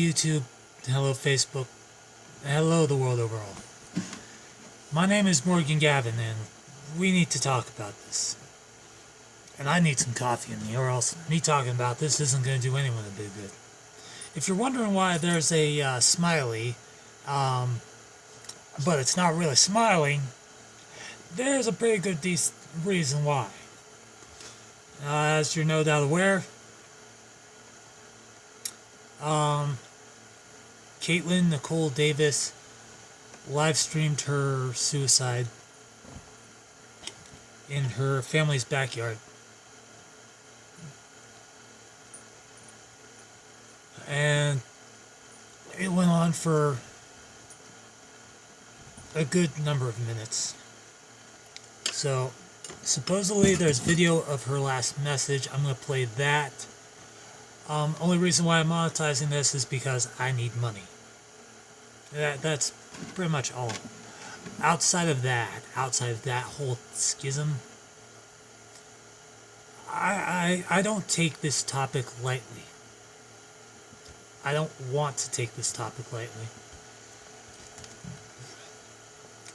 YouTube, hello Facebook, hello the world overall. My name is Morgan Gavin, and we need to talk about this. And I need some coffee in me, or else me talking about this isn't going to do anyone a bit good. If you're wondering why there's a smiley, but it's not really smiling, there's a pretty good reason why. As you're no doubt aware, Caitlin Nicole Davis live streamed her suicide in her family's backyard. And it went on for a good number of minutes. So, supposedly there's video of her last message. I'm going to play that. Only reason why I'm monetizing this is because I need money. That's pretty much all. Outside of that whole schism, I don't take this topic lightly. I don't want to take this topic lightly.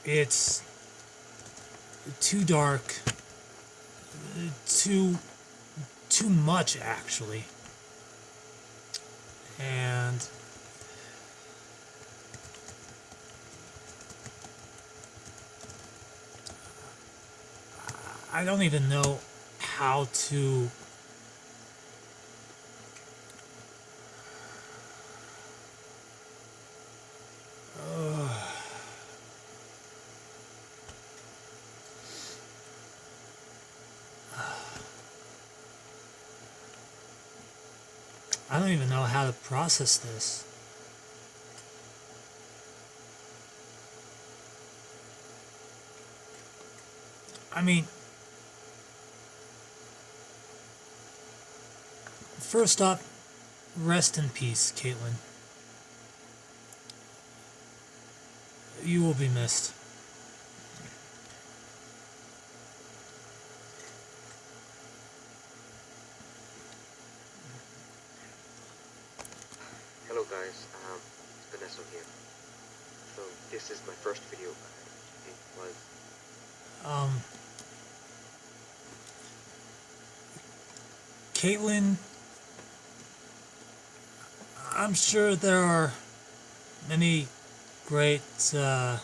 It's too dark, too much actually, and I don't even know how to I don't even know how to process this. I mean, first up, rest in peace, Caitlin. You will be missed. Hello guys, it's Vanessa here. So this is my first video. It was Caitlin, I'm sure there are many great there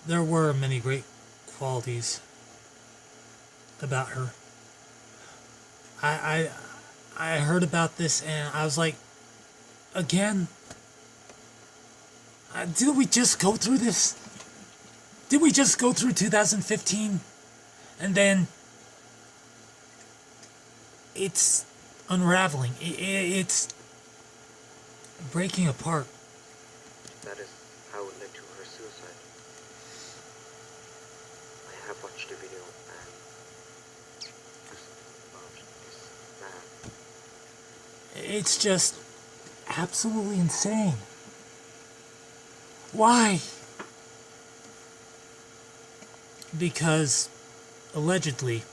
were many great qualities about her. I heard about this and I was like, again, did we just go through this? Did we just go through 2015? And then it's unraveling. It's breaking apart. that is how it led to her suicide. I have watched the video and this man. It's just absolutely insane. Why? Because allegedly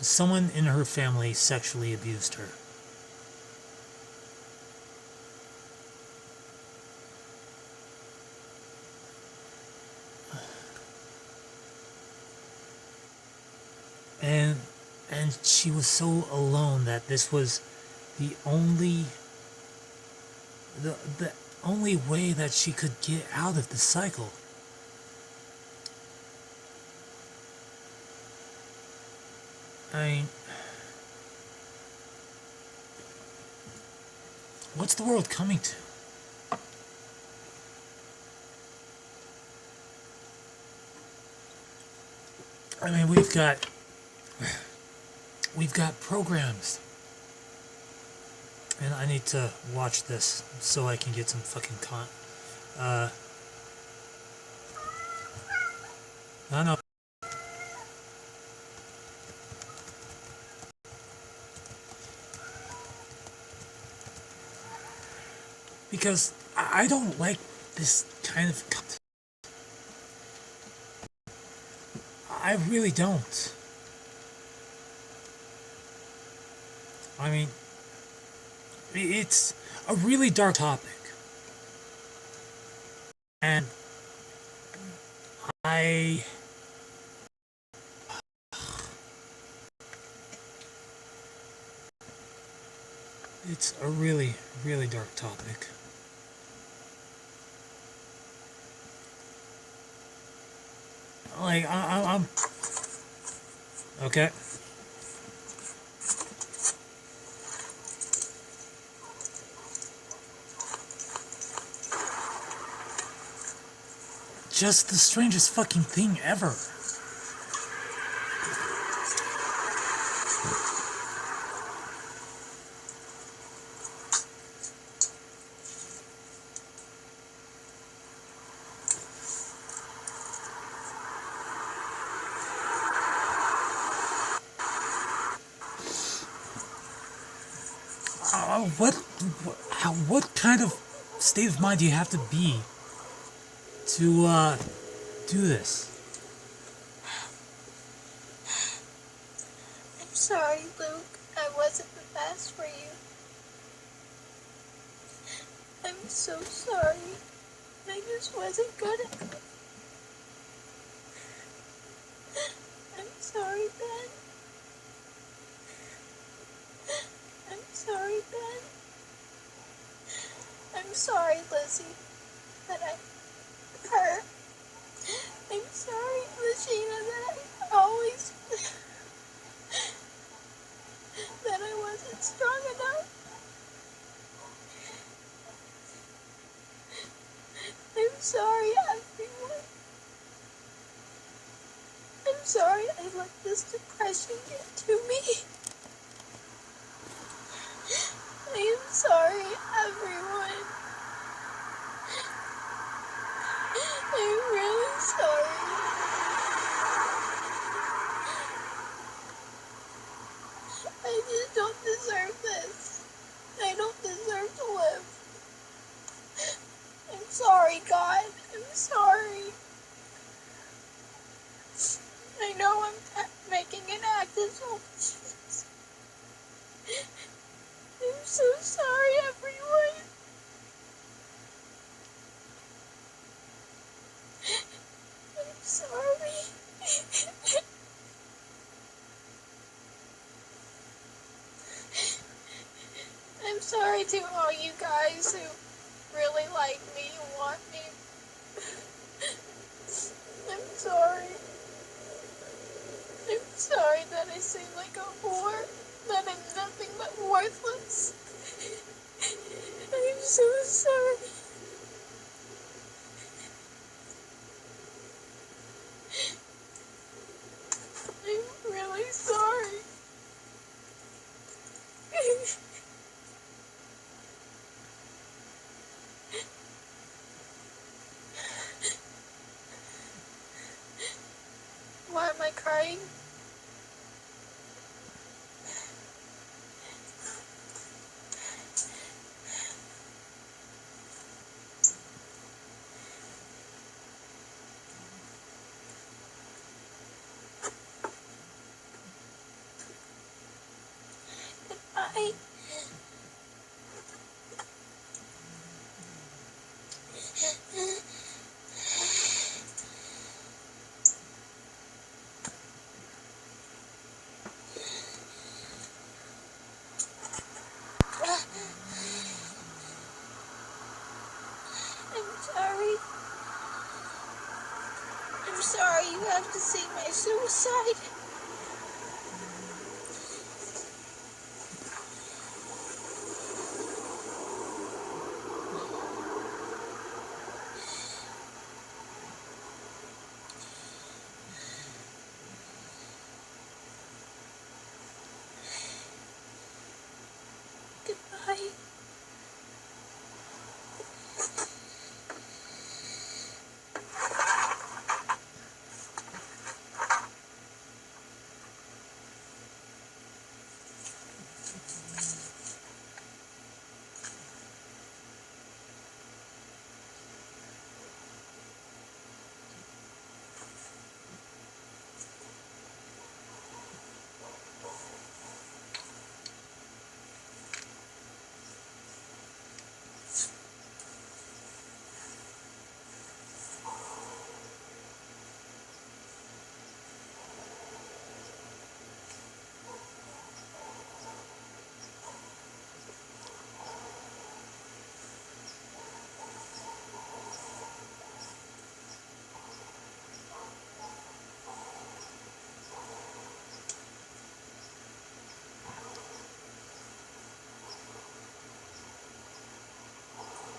someone in her family sexually abused her. And she was so alone that this was the only way that she could get out of the cycle. I mean, what's the world coming to? I mean, we've got programs. And I need to watch this so I can get some fucking no. Because I don't like this kind of content. I really don't. I mean, it's a really dark topic. And it's a really, really dark topic. Like, I'm okay. Just the strangest fucking thing ever. What kind of state of mind do you have to be to do this? I'm sorry, Luke. I wasn't the best for you. I'm so sorry. I just wasn't good enough. I'm sorry, Ben. I'm sorry, Ben. I'm sorry, Lizzie, that I hurt. I'm sorry, Regina, that I always... that I wasn't strong enough. I'm sorry, everyone. I'm sorry I let this depression get to me. I am sorry, everyone. I'm really sorry. I just don't deserve this. I don't deserve to live. I'm sorry, God. I'm sorry. I know I'm making an act of foolishness. I'm so sorry, everyone. I'm sorry. I'm sorry to all you guys who really like me and want me. I'm sorry. I'm sorry that I seem like a whore, that I'm nothing but worthless. I'm so sorry. I'm really sorry. Why am I crying? Goodbye. I'm sorry. I'm sorry you have to see my suicide. Goodbye.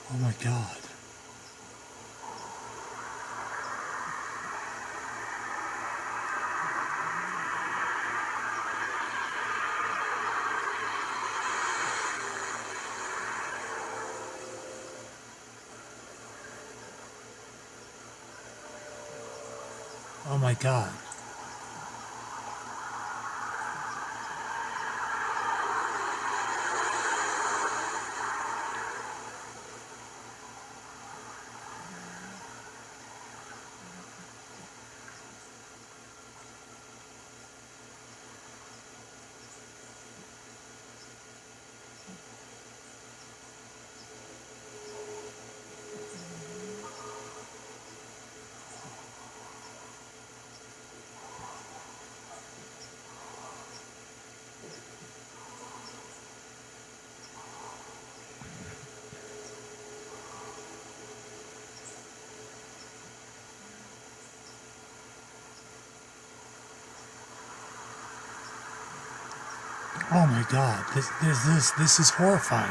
Oh my god. Oh my god. Oh my god. This is horrifying.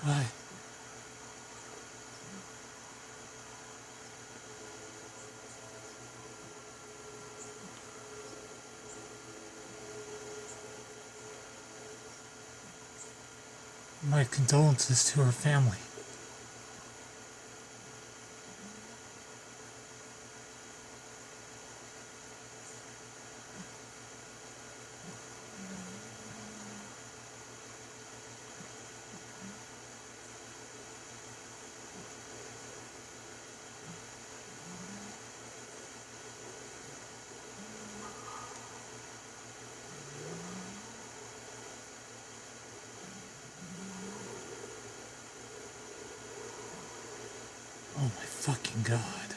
Why? My condolences to her family. Oh my fucking god.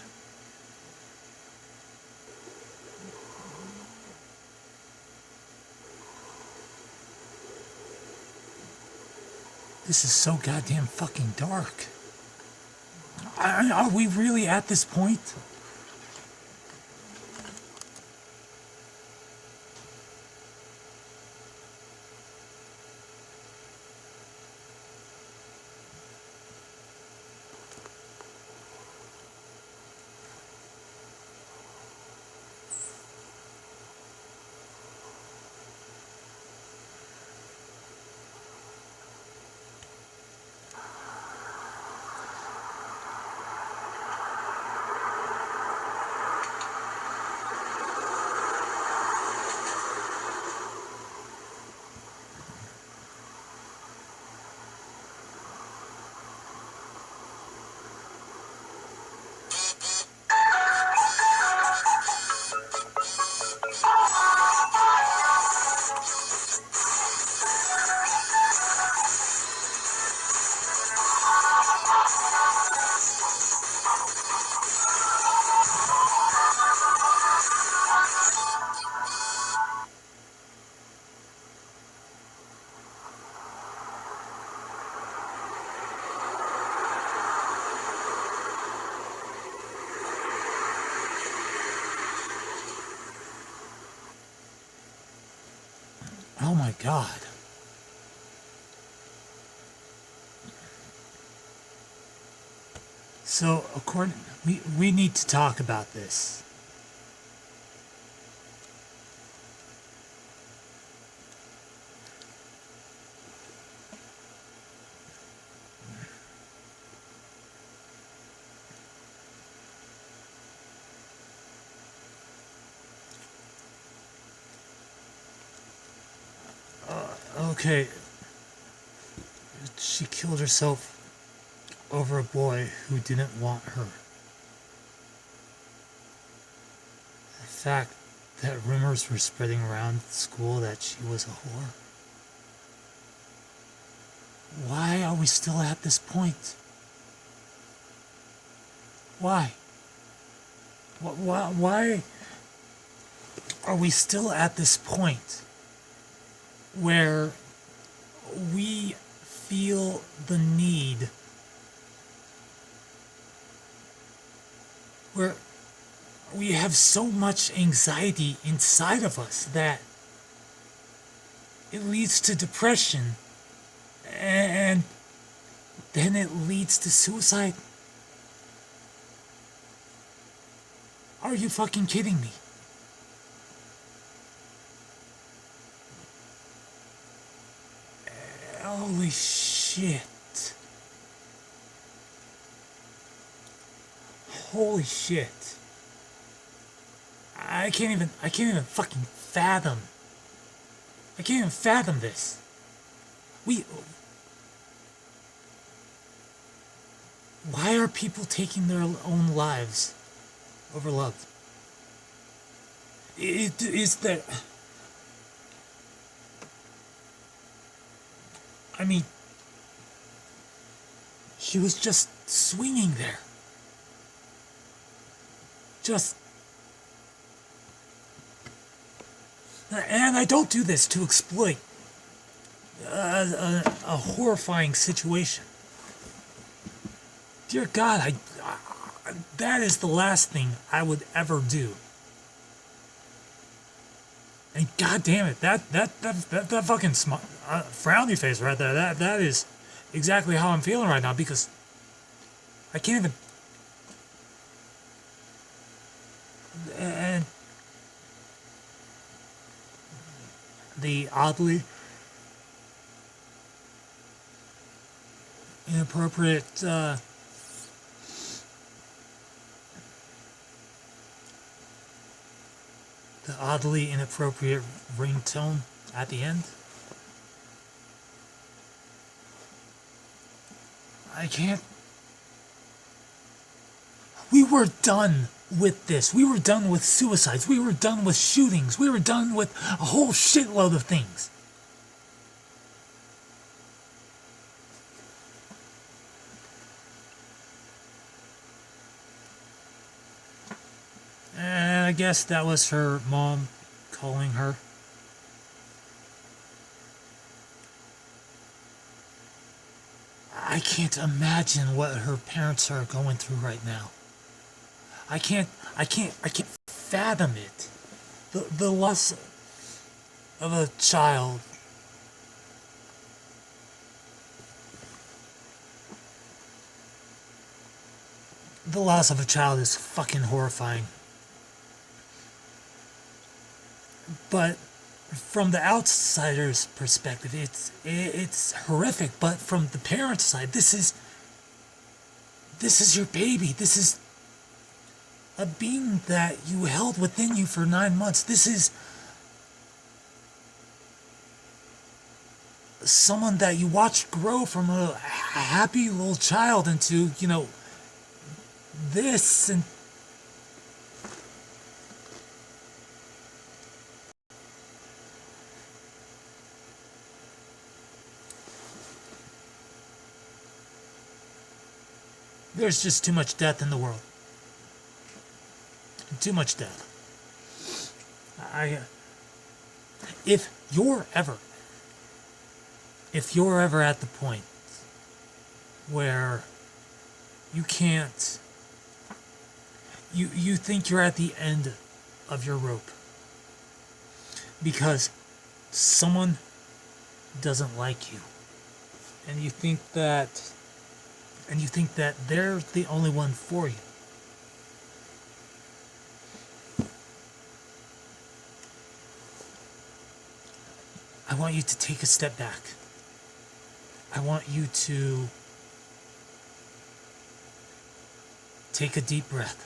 This is so goddamn fucking dark. Are we really at this point? Oh my god. So, we need to talk about this. Okay. She killed herself over a boy who didn't want her. The fact that rumors were spreading around school that she was a whore. Why are we still at this point? Why? Why are we still at this point where we feel the need where we have so much anxiety inside of us that it leads to depression, and then it leads to suicide. Are you fucking kidding me? Holy shit. Holy shit. I can't even fucking fathom. I can't even fathom this. Why are people taking their own lives over love? It is that. I mean, she was just swinging there. Just. And I don't do this to exploit a horrifying situation. Dear God, that is the last thing I would ever do. And God damn it, that fucking frowny face right there, that is exactly how I'm feeling right now, because I can't even. And the oddly inappropriate the oddly inappropriate ringtone at the end. I can't. We were done with this. We were done with suicides. We were done with shootings. We were done with a whole shitload of things. And I guess that was her mom calling her. I can't imagine what her parents are going through right now. I can't fathom it. The loss of a child. The loss of a child is fucking horrifying. But from the outsider's perspective, it's horrific. But from the parent's side, this is your baby. This is a being that you held within you for 9 months. This is someone that you watched grow from a happy little child into, this. And there's just too much death in the world. Too much death. If you're ever at the point where you can't, you think you're at the end of your rope because someone doesn't like you, and you think that they're the only one for you. I want you to take a step back. I want you to take a deep breath.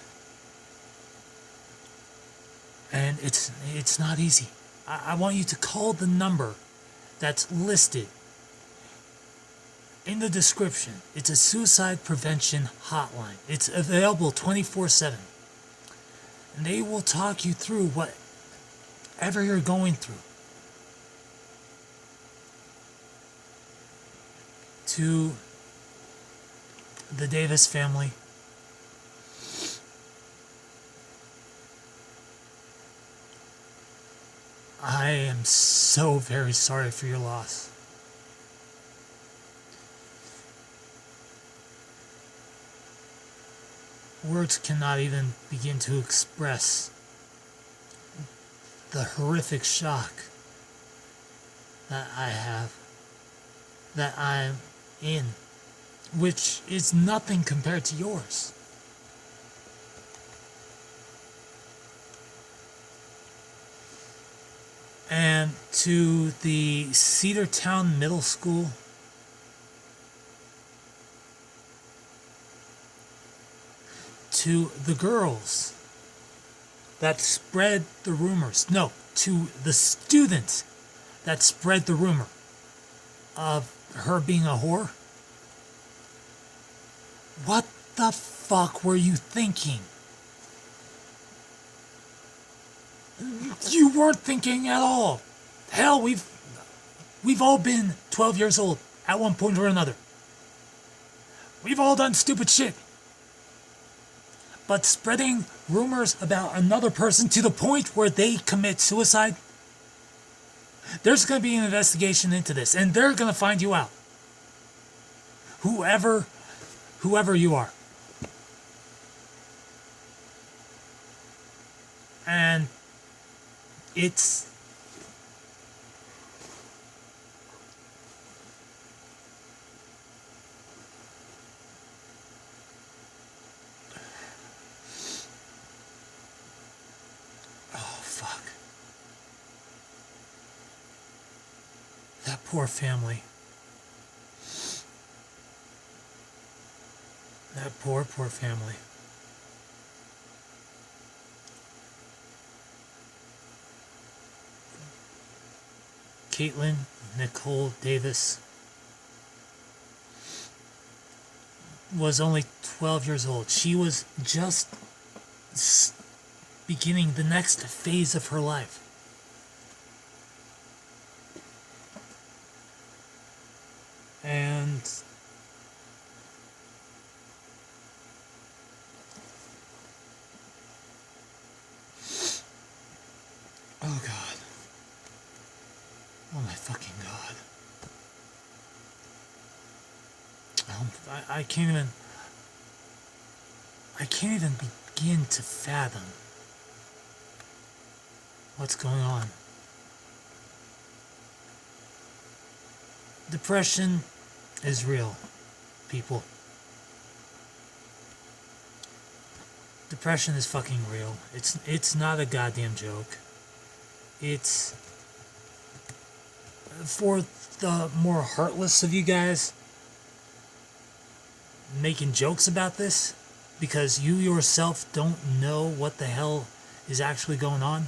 And it's not easy. I want you to call the number that's listed in the description. It's a suicide prevention hotline. It's available 24/7. And they will talk you through whatever you're going through. To the Davis family, I am so very sorry for your loss. Words cannot even begin to express the horrific shock that I have, that I'm in, which is nothing compared to yours. And to the Cedartown Middle School, to the girls that spread the rumors, no, to the students that spread the rumor of her being a whore, what the fuck were you thinking? You weren't thinking at all. Hell, we've all been 12 years old at one point or another. We've all done stupid shit. But spreading rumors about another person to the point where they commit suicide, there's going to be an investigation into this, and they're going to find you out. Whoever you are. And it's... oh, fuck. That poor family. That poor family. Caitlin Nicole Davis was only 12 years old. She was just beginning the next phase of her life. And oh God. Oh my fucking God. I can't even begin to fathom what's going on. Depression is real, people. Depression is fucking real. It's not a goddamn joke. It's for the more heartless of you guys making jokes about this because you yourself don't know what the hell is actually going on,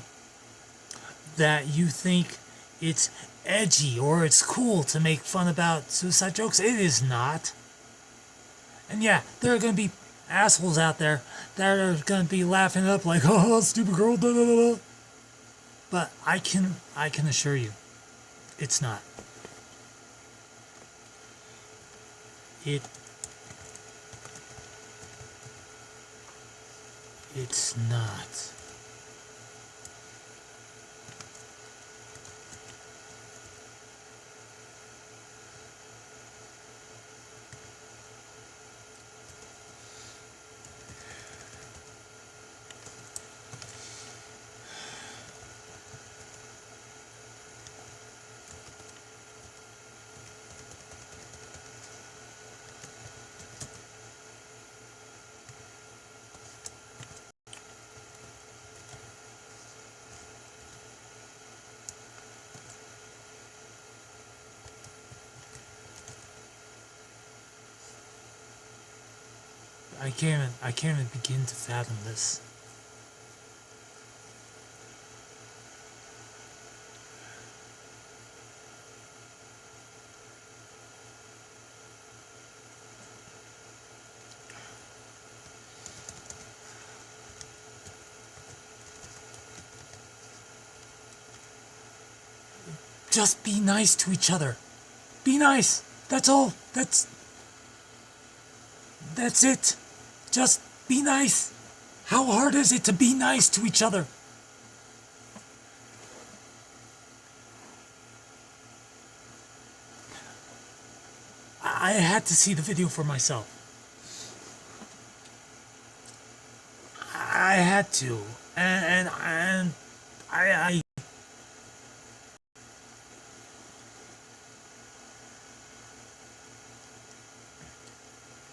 that you think it's edgy or it's cool to make fun about suicide jokes. It is not. And yeah, there are going to be assholes out there that are going to be laughing it up like, oh, stupid girl, da da da da. But I can assure you, it's not. It's not. I can't even begin to fathom this. Just be nice to each other. Be nice. That's all. That's it. Just be nice. How hard is it to be nice to each other? I had to see the video for myself. had to, and I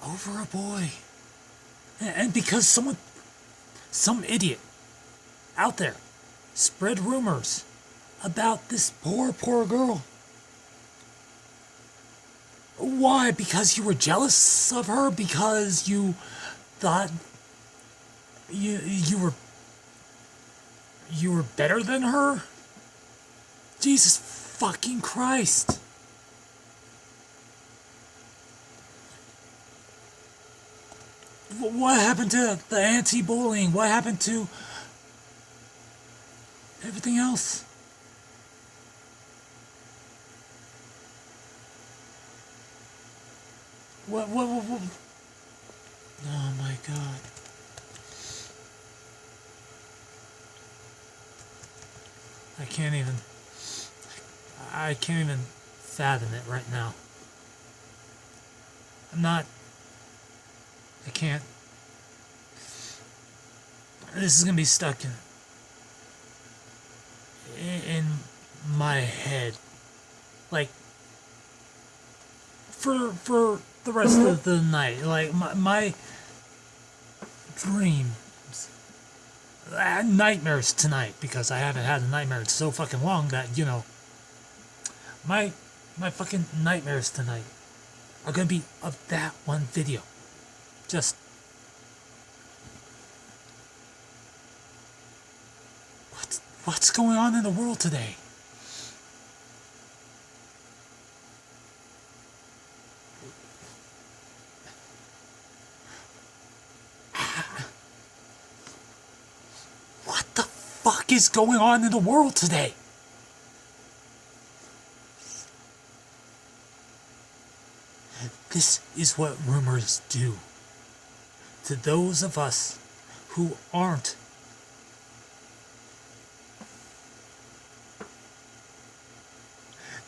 over a boy, and because some idiot out there spread rumors about this poor girl. Why? Because you were jealous of her? Because you thought you were better than her? Jesus fucking Christ. What happened to the anti-bullying? What happened to everything else? What? Oh my God. I can't even fathom it right now. I can't. This is gonna be stuck in my head, like for the rest of the night. Like my dreams, I had nightmares tonight because I haven't had a nightmare in so fucking long that my fucking nightmares tonight are gonna be of that one video. Just what's going on in the world today? What the fuck is going on in the world today? This is what rumors do to those of us who aren't.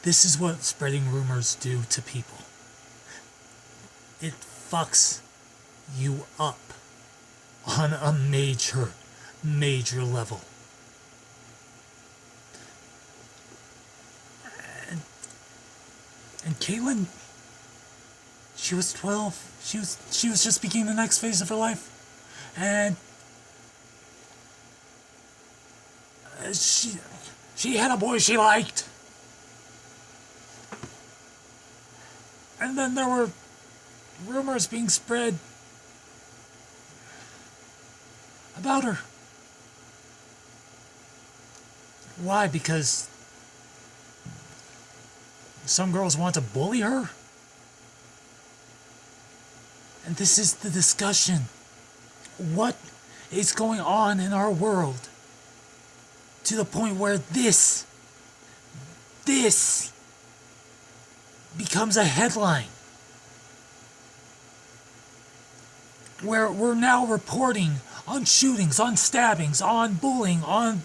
This is what spreading rumors do to people. It fucks you up on a major level. And Caitlin, she was 12. She was just beginning the next phase of her life. And she had a boy she liked. And then there were rumors being spread about her. Why? Because some girls want to bully her? And this is the discussion. What is going on in our world to the point where this becomes a headline? Where we're now reporting on shootings, on stabbings, on bullying, on,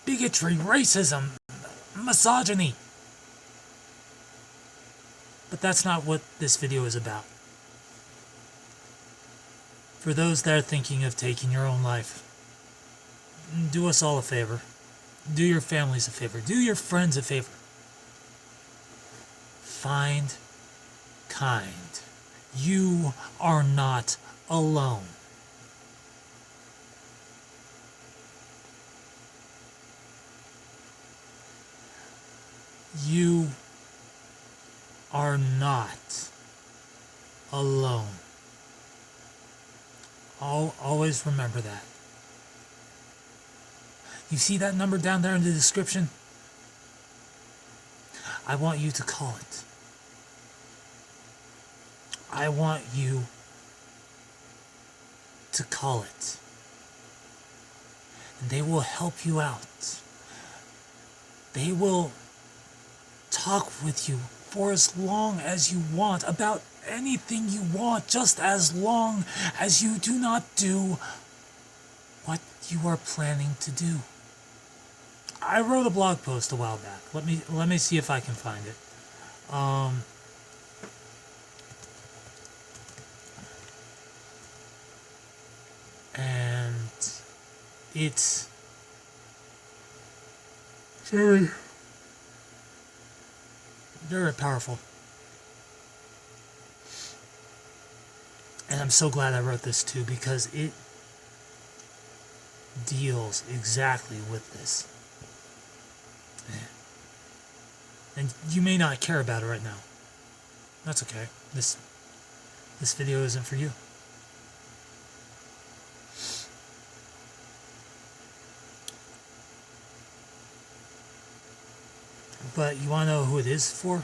bigotry, racism, misogyny. But that's not what this video is about. For those that are thinking of taking your own life, do us all a favor. Do your families a favor. Do your friends a favor. Find kind. You are not alone. You are not alone. Always remember that. You see that number down there in the description? I want you to call it. I want you to call it. And they will help you out. They will talk with you for as long as you want about anything you want, just as long as you do not do what you are planning to do. I wrote a blog post a while back. Let me see if I can find it. And It's very, very powerful. And I'm so glad I wrote this too, because it deals exactly with this. And you may not care about it right now. That's okay. This video isn't for you. But you want to know who it is for?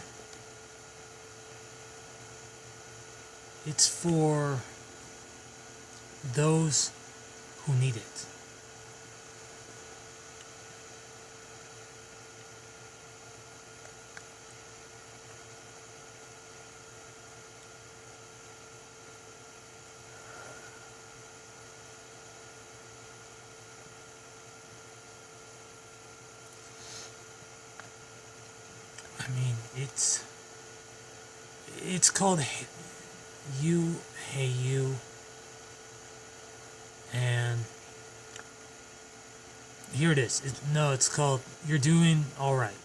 It's for those who need it. I mean, it's called You, Hey You, and here it is. It's called You're Doing Alright.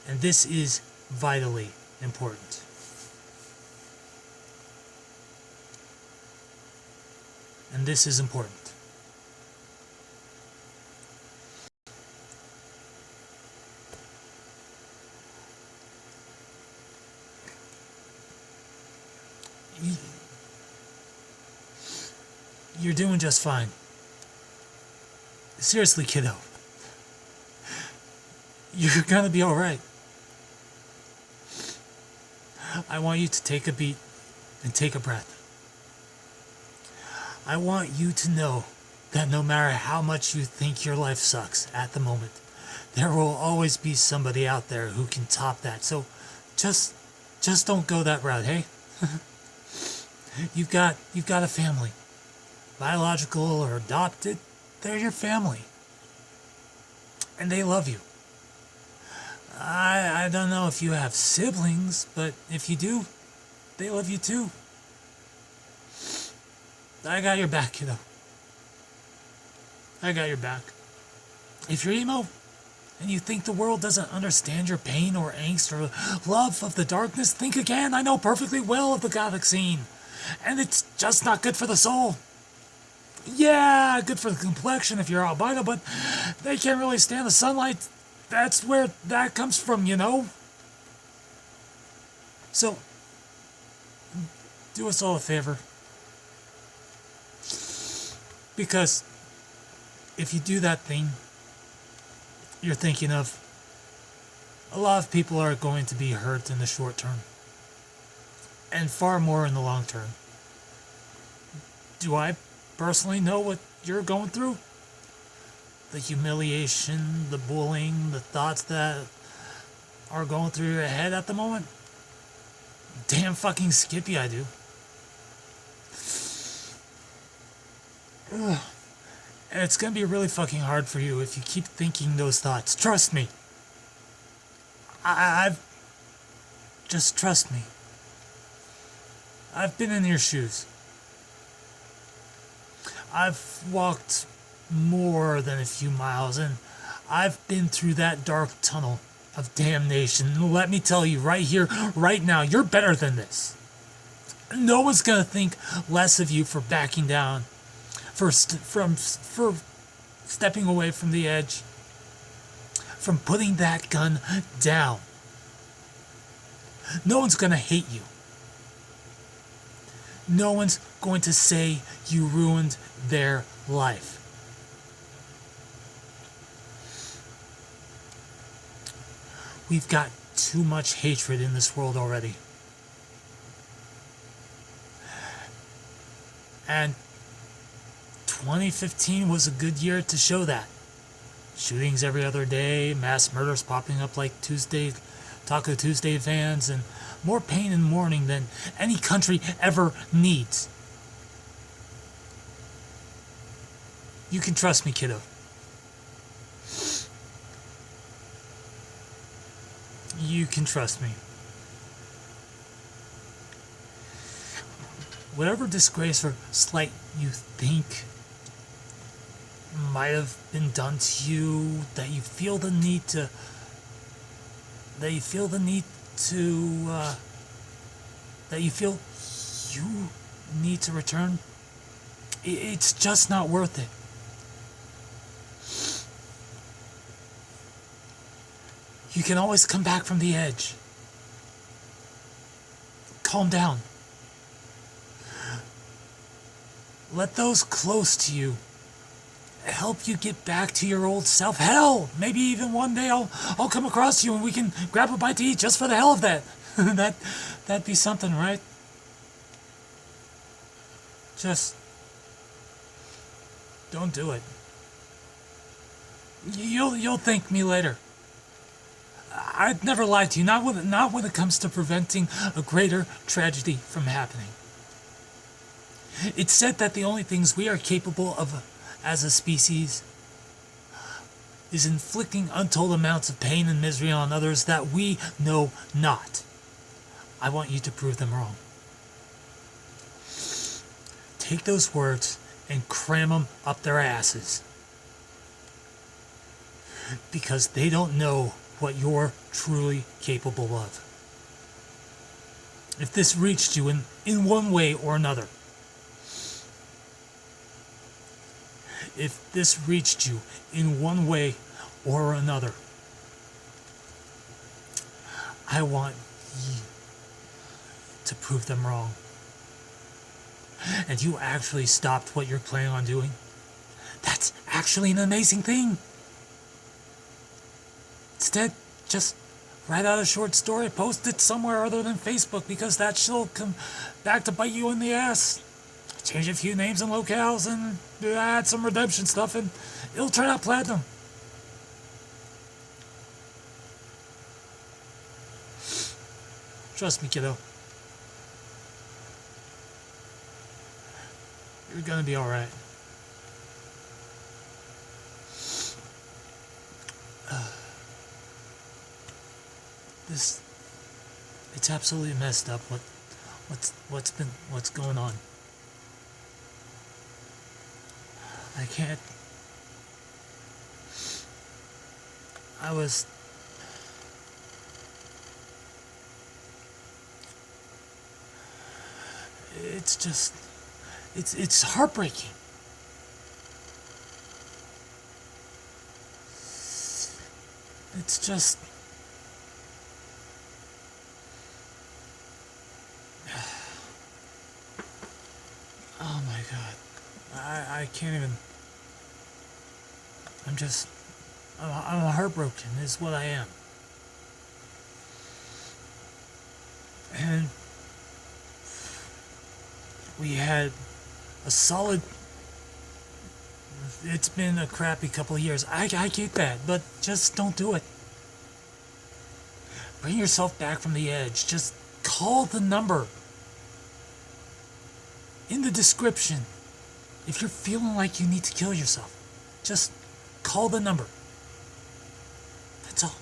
And this is vitally important. And this is important. You're doing just fine. Seriously, kiddo. You're gonna be alright. I want you to take a beat and take a breath. I want you to know that no matter how much you think your life sucks at the moment, there will always be somebody out there who can top that. So just don't go that route, hey? You've got a family. Biological or adopted, they're your family. And they love you. I don't know if you have siblings, but if you do, they love you too. I got your back, kiddo. I got your back. If you're emo, and you think the world doesn't understand your pain or angst or love of the darkness, think again. I know perfectly well of the gothic scene. And it's just not good for the soul. Yeah, good for the complexion if you're albino, but they can't really stand the sunlight. That's where that comes from, you know? So, do us all a favor. Because if you do that thing you're thinking of, a lot of people are going to be hurt in the short term. And far more in the long term. Do I personally know what you're going through? The humiliation, the bullying, the thoughts that are going through your head at the moment? Damn fucking Skippy, I do. Ugh. And it's gonna be really fucking hard for you if you keep thinking those thoughts. Trust me. Just trust me. I've been in your shoes. I've walked more than a few miles, and I've been through that dark tunnel of damnation. Let me tell you right here, right now, you're better than this. No one's gonna think less of you for backing down, for stepping away from the edge, from putting that gun down. No one's gonna hate you. No one's going to say you ruined their life. We've got too much hatred in this world already. And 2015 was a good year to show that. Shootings every other day, mass murders popping up like Taco Tuesday vans, and more pain and mourning than any country ever needs. You can trust me, kiddo. You can trust me. Whatever disgrace or slight you think might have been done to you, that you feel the need to, that you feel the need to, that you feel you need to return, it's just not worth it. You can always come back from the edge. Calm down. Let those close to you help you get back to your old self. Hell, maybe even one day I'll come across you and we can grab a bite to eat just for the hell of that. That'd be something, right? Just don't do it. You'll thank me later. I'd never lied to you, not when it comes to preventing a greater tragedy from happening. It's said that the only things we are capable of as a species is inflicting untold amounts of pain and misery on others that we know not. I want you to prove them wrong. Take those words and cram them up their asses. Because they don't know what you're truly capable of. If this reached you in one way or another, if this reached you in one way or another, I want you to prove them wrong. And you actually stopped what you're planning on doing. That's actually an amazing thing. Instead, just write out a short story, post it somewhere other than Facebook, because that shit'll come back to bite you in the ass. Change a few names and locales and add some redemption stuff and it'll turn out platinum. Trust me, kiddo. You're gonna be alright. It's absolutely messed up what's going on. I can't. It's just, it's heartbreaking. It's just, oh my God. I can't even, I'm heartbroken is what I am. And we had a solid, it's been a crappy couple of years. I get that, but just don't do it. Bring yourself back from the edge. Just call the number in the description. If you're feeling like you need to kill yourself, just call the number. That's all.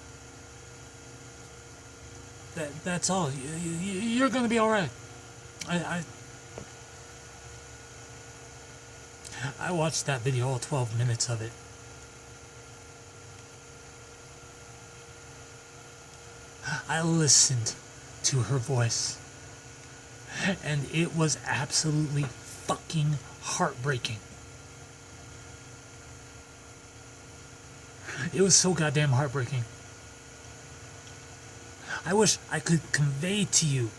That's all. You're gonna be all right. I watched that video, all 12 minutes of it. I listened to her voice, and it was absolutely fucking heartbreaking. It was so goddamn heartbreaking. I wish I could convey to you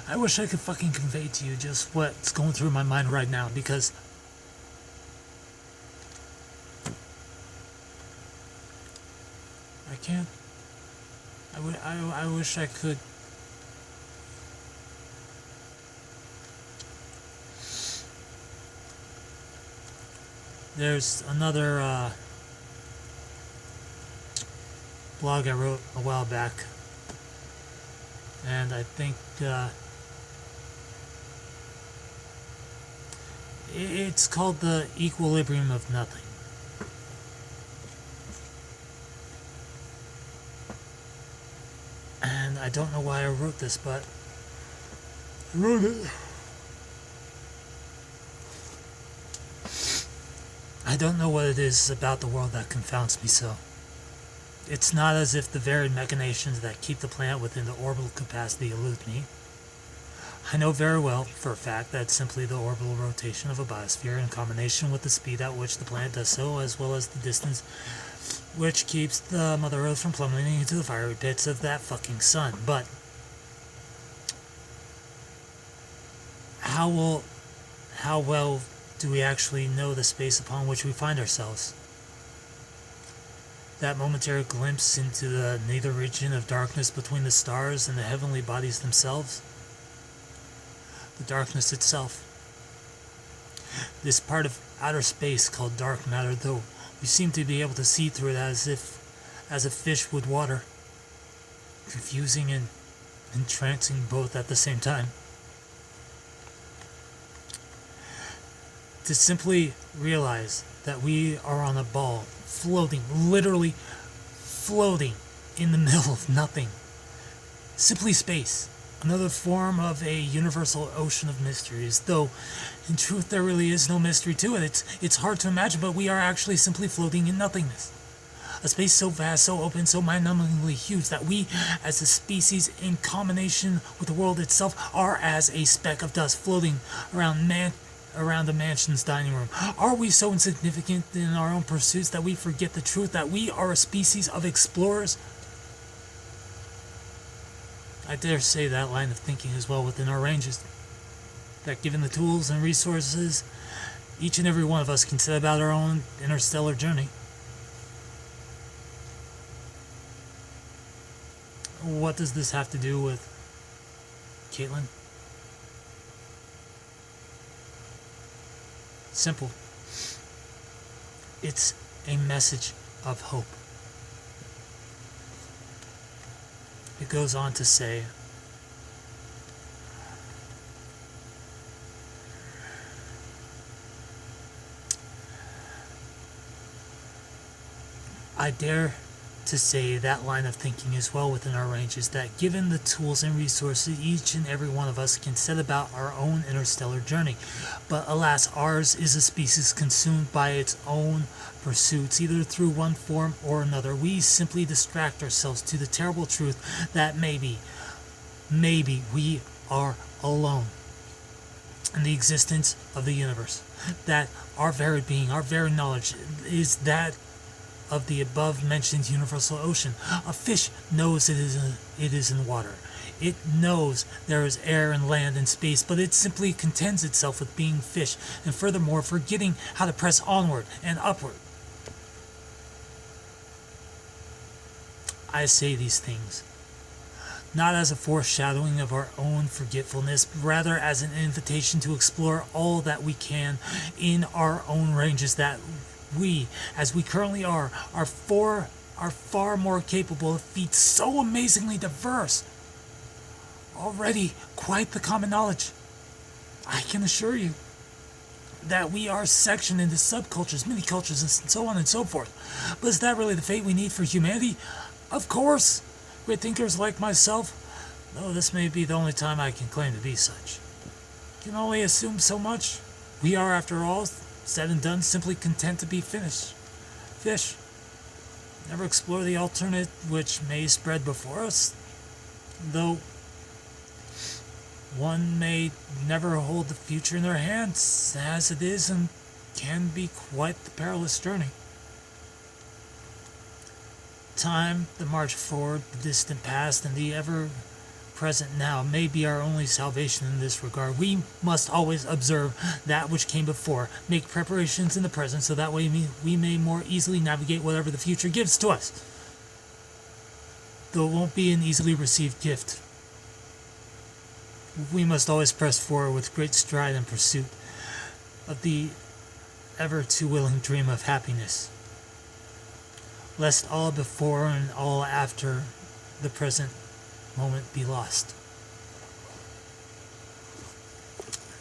I wish I could fucking convey to you just what's going through my mind right now, because I can't. I wish I could. There's another blog I wrote a while back, and I think it's called The Equilibrium of Nothing. And I don't know why I wrote this, but I wrote it I don't know what it is about the world that confounds me so. It's not as if the varied machinations that keep the planet within the orbital capacity elude me. I know very well, for a fact, that it's simply the orbital rotation of a biosphere in combination with the speed at which the planet does so, as well as the distance which keeps the Mother Earth from plummeting into the fiery pits of that fucking sun. But how well do we actually know the space upon which we find ourselves? That momentary glimpse into the nether region of darkness between the stars and the heavenly bodies themselves? The darkness itself. This part of outer space called dark matter, though we seem to be able to see through it as a fish would water, confusing and entrancing both at the same time. To simply realize that we are on a ball, floating, literally floating in the middle of nothing. Simply space. Another form of a universal ocean of mysteries, though in truth there really is no mystery to it. It's hard to imagine, but we are actually simply floating in nothingness. A space so vast, so open, so mind-numbingly huge that we, as a species, in combination with the world itself, are as a speck of dust floating around the mansion's dining room. Are we so insignificant in our own pursuits that we forget the truth that we are a species of explorers? I dare say that line of thinking is well within our ranges. That given the tools and resources, each and every one of us can set about our own interstellar journey. What does this have to do with Caitlin? Simple. It's a message of hope. It goes on to say, I dare to say that line of thinking is well within our ranges, that given the tools and resources, each and every one of us can set about our own interstellar journey. But alas, ours is a species consumed by its own pursuits, either through one form or another. We simply distract ourselves to the terrible truth that maybe we are alone in the existence of the universe. That our very being, our very knowledge is that of the above-mentioned universal ocean. A fish knows it is in water. It knows there is air and land and space, but it simply contents itself with being fish, and furthermore forgetting how to press onward and upward. I say these things not as a foreshadowing of our own forgetfulness, but rather as an invitation to explore all that we can in our own ranges, that we, as we currently are far more capable of feats so amazingly diverse. Already quite the common knowledge. I can assure you that we are sectioned into subcultures, mini-cultures, and so on and so forth. But is that really the fate we need for humanity? Of course. Great thinkers like myself, though this may be the only time I can claim to be such, can only assume so much. We are, after all, said and done, simply content to be fish. Never explore the alternate which may spread before us, though one may never hold the future in their hands, as it is and can be quite the perilous journey. Time, the march forward, the distant past, and the ever-present now may be our only salvation in this regard. We must always observe that which came before, make preparations in the present, so that way we may more easily navigate whatever the future gives to us. Though it won't be an easily received gift. We must always press forward with great stride in pursuit of the ever too willing dream of happiness, lest all before and all after the present moment be lost.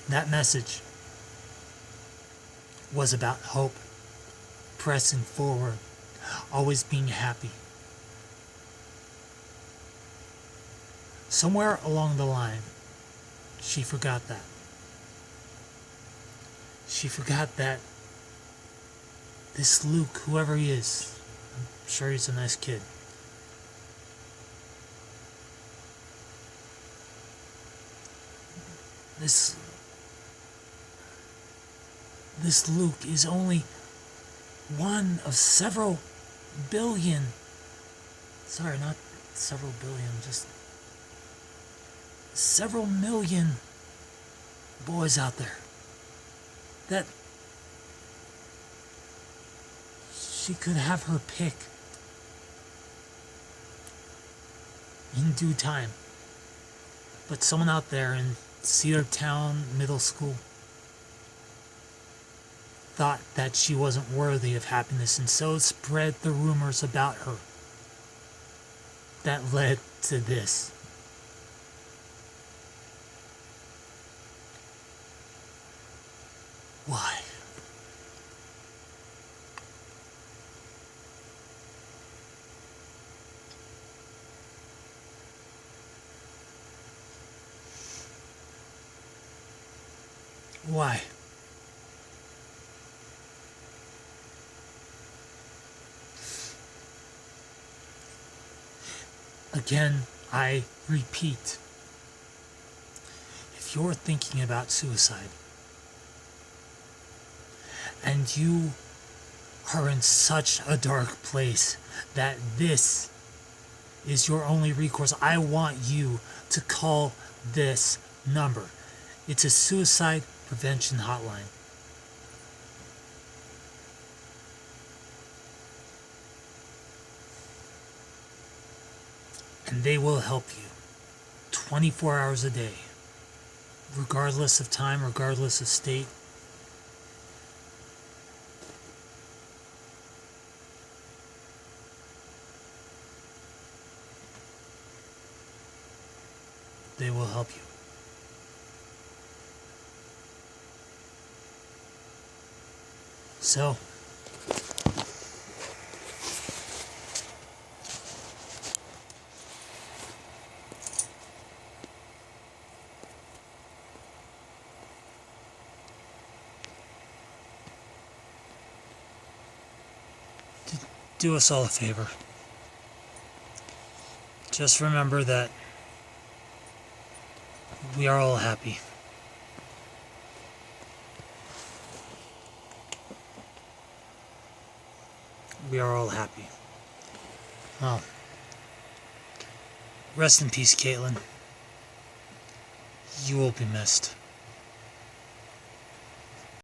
That message was about hope, pressing forward, always being happy. Somewhere along the line, she forgot that. She forgot that this Luke, whoever he is, I'm sure he's a nice kid. This Luke is only one of several billion. Sorry, not several billion, just several million boys out there that she could have her pick in due time. But someone out there in Cedartown Middle School thought that she wasn't worthy of happiness, and so spread the rumors about her that led to this. Why? Why? Again, I repeat, if you're thinking about suicide and you are in such a dark place that this is your only recourse, I want you to call this number. It's a suicide prevention hotline. And they will help you 24 hours a day, regardless of time, regardless of state. They will help you. So, do us all a favor. Just remember that we are all happy. We are all happy. Well, rest in peace, Caitlin. You will be missed.